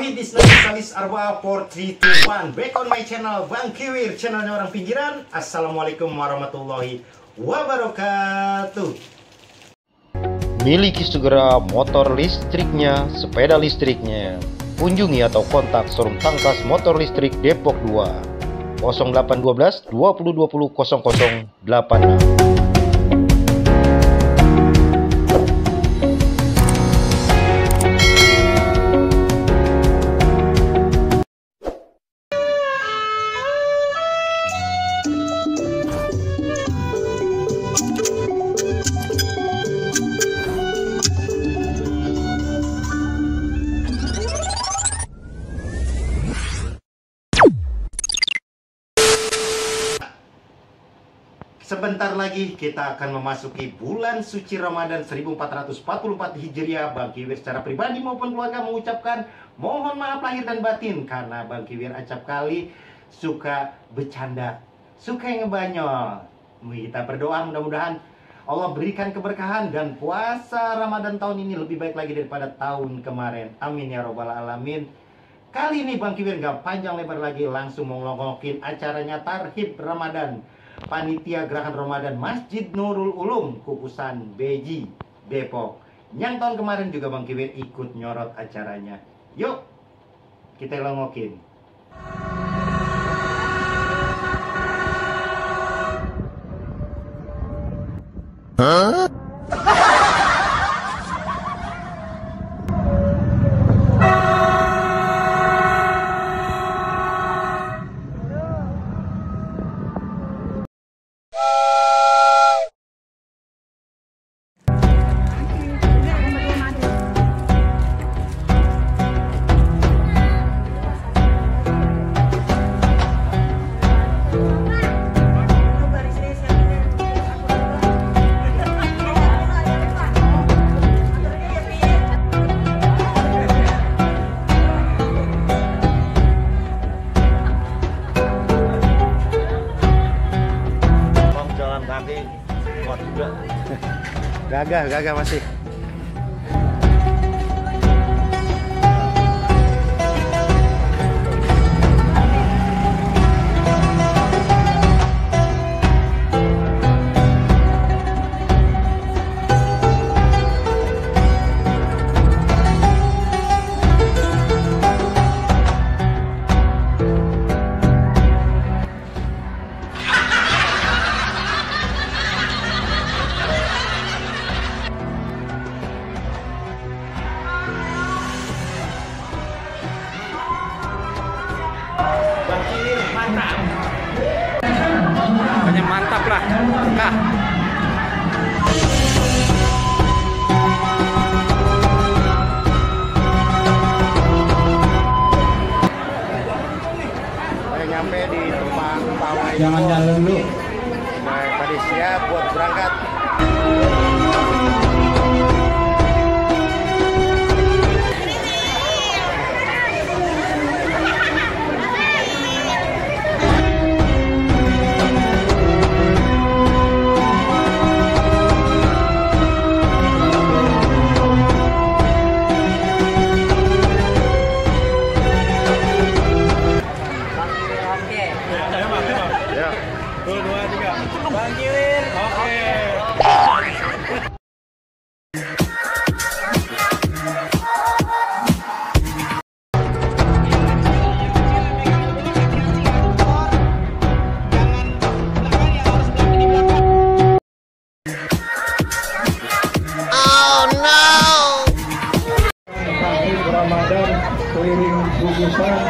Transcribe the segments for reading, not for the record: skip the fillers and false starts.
Kami Bisnis Arba 4321. Back on my channel Bang Kiwir, channelnya orang pinggiran. Assalamualaikum warahmatullahi wabarakatuh. Miliki segera motor listriknya, sepeda listriknya. Kunjungi atau kontak showroom Tangkas Motor Listrik Depok 2 0812 2020 0086. Sebentar lagi kita akan memasuki bulan suci Ramadan 1444 Hijriah. Bang Kiwir secara pribadi maupun keluarga mengucapkan mohon maaf lahir dan batin, karena Bang Kiwir acap kali suka bercanda, suka ngebanyol. Kita berdoa mudah-mudahan Allah berikan keberkahan dan puasa Ramadan tahun ini lebih baik lagi daripada tahun kemarin. Amin ya robbal alamin. Kali ini Bang Kiwir gak panjang lebar lagi, langsung mau ngelongokin acaranya Tarhib Ramadan. Panitia Gerakan Ramadan Masjid Nurul Ulum Kukusan Beji Depok, yang tahun kemarin juga Bang Kiwir ikut nyorot acaranya. Yuk kita longokin. Gagah masih. Pokoknya mantap lah. Nah. Saya nyampe di tempat pawai. Jangan jalan dulu. Nah, tadi siap buat berangkat. Bang Kiwir. Oke. Ramadan keliling gugusan.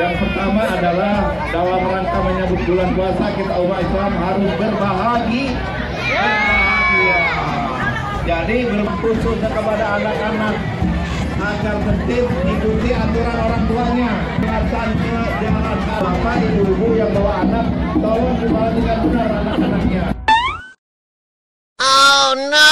Yang pertama adalah dalam rangka menyambut bulan puasa, kita umat Islam harus berbahagia. Jadi khususnya kepada anak-anak agar tertib ikuti aturan orang tuanya. Jangan salah ibu-ibu yang bawa anak, tolong diperhatikan benar anak-anaknya. Oh no!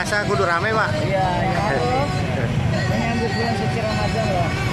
puasa kudu rame, Pak. Iya, ya. Menyambut bulan suci Ramadan loh.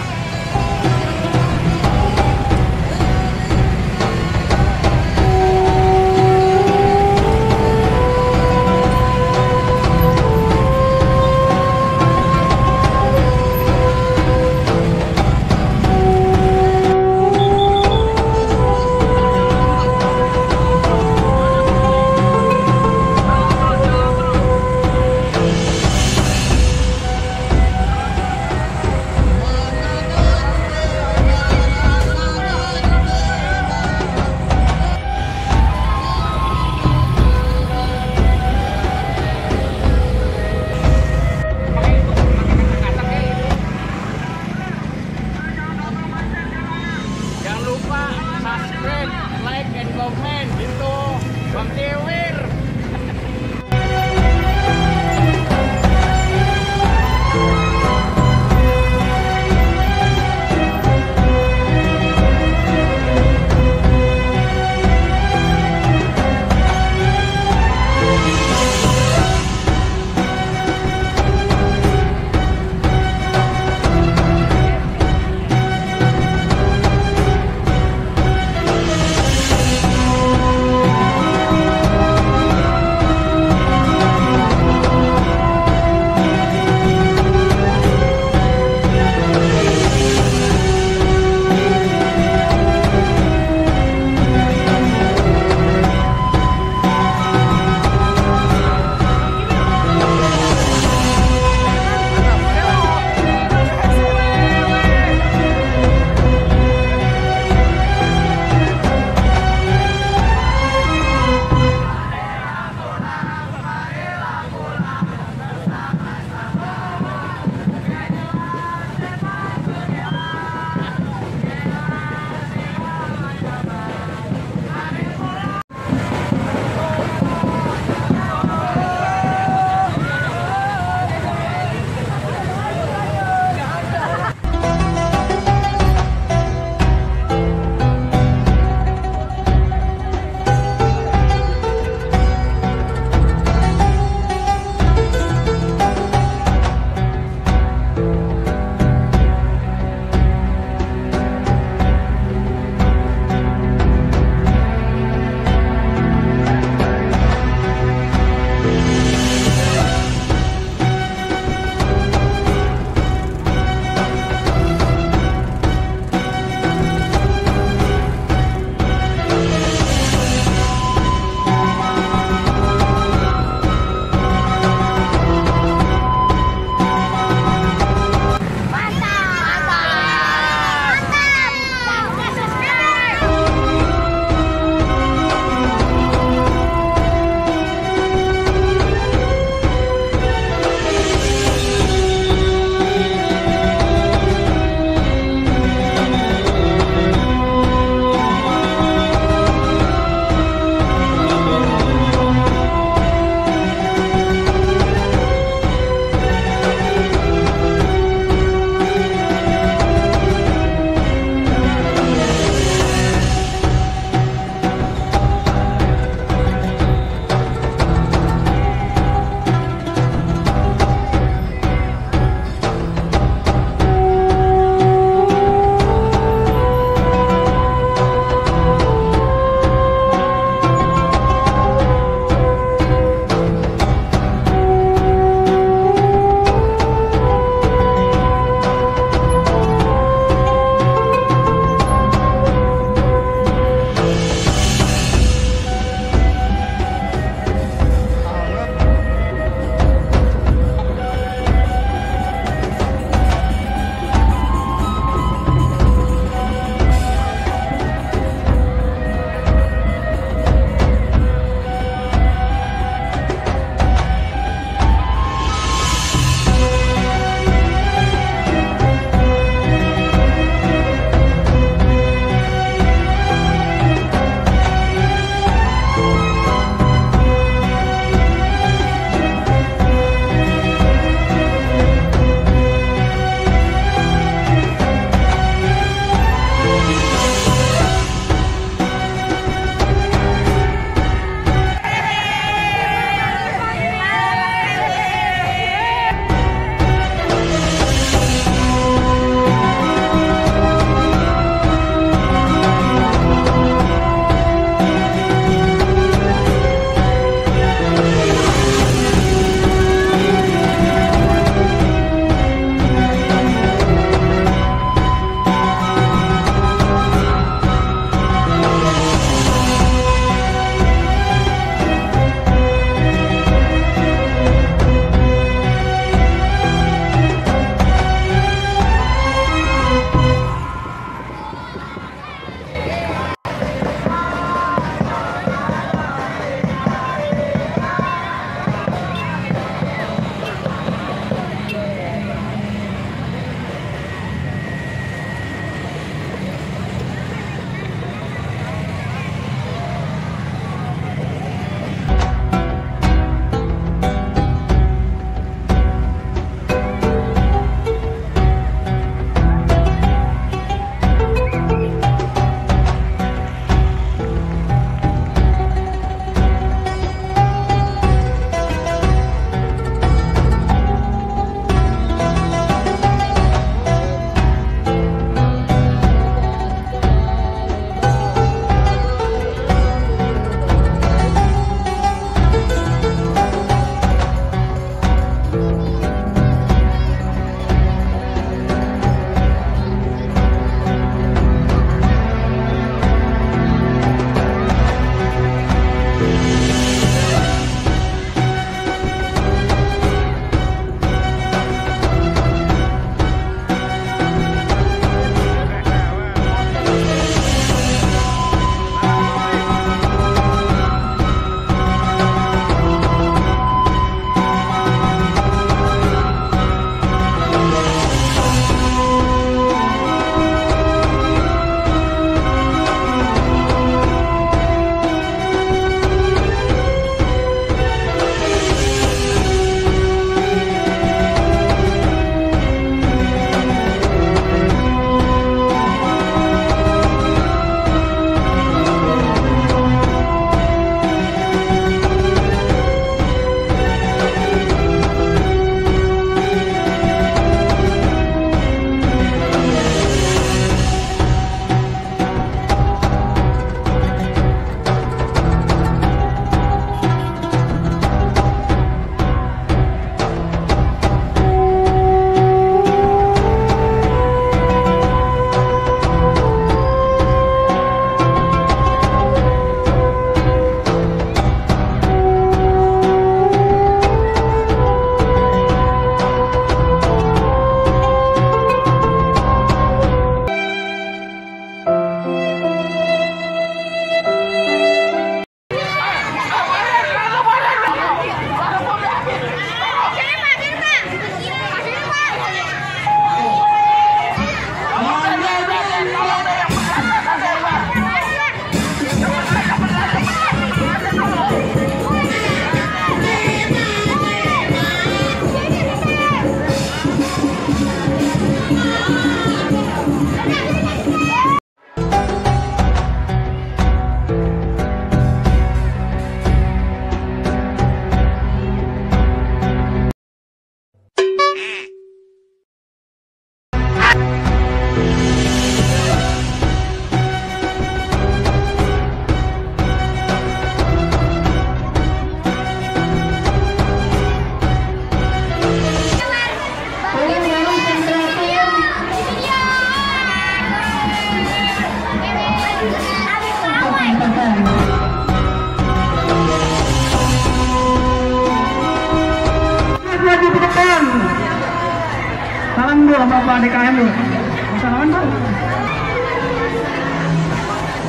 Bapak DKM dulu.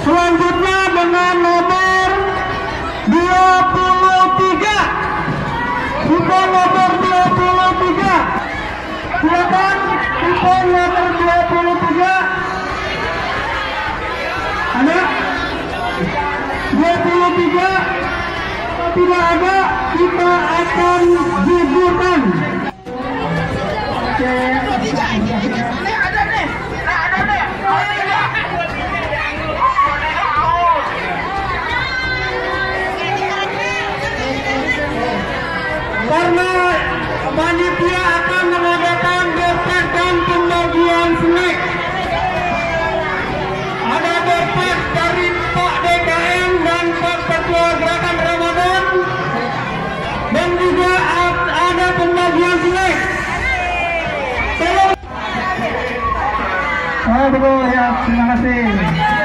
Selanjutnya dengan nomor 23. Kupon nomor 23. Silakan kupon nomor 23. Ada 23. Kalau tidak ada, kita akan gugurkan. Oke. Karena panitia akan mengadakan berkat dan pembagian snack. Ada berkat dari Pak DKM dan Pak Ketua Gerakan Ramadan, dan juga ada pembagian snack. Tolong. Oh, ya, terima kasih.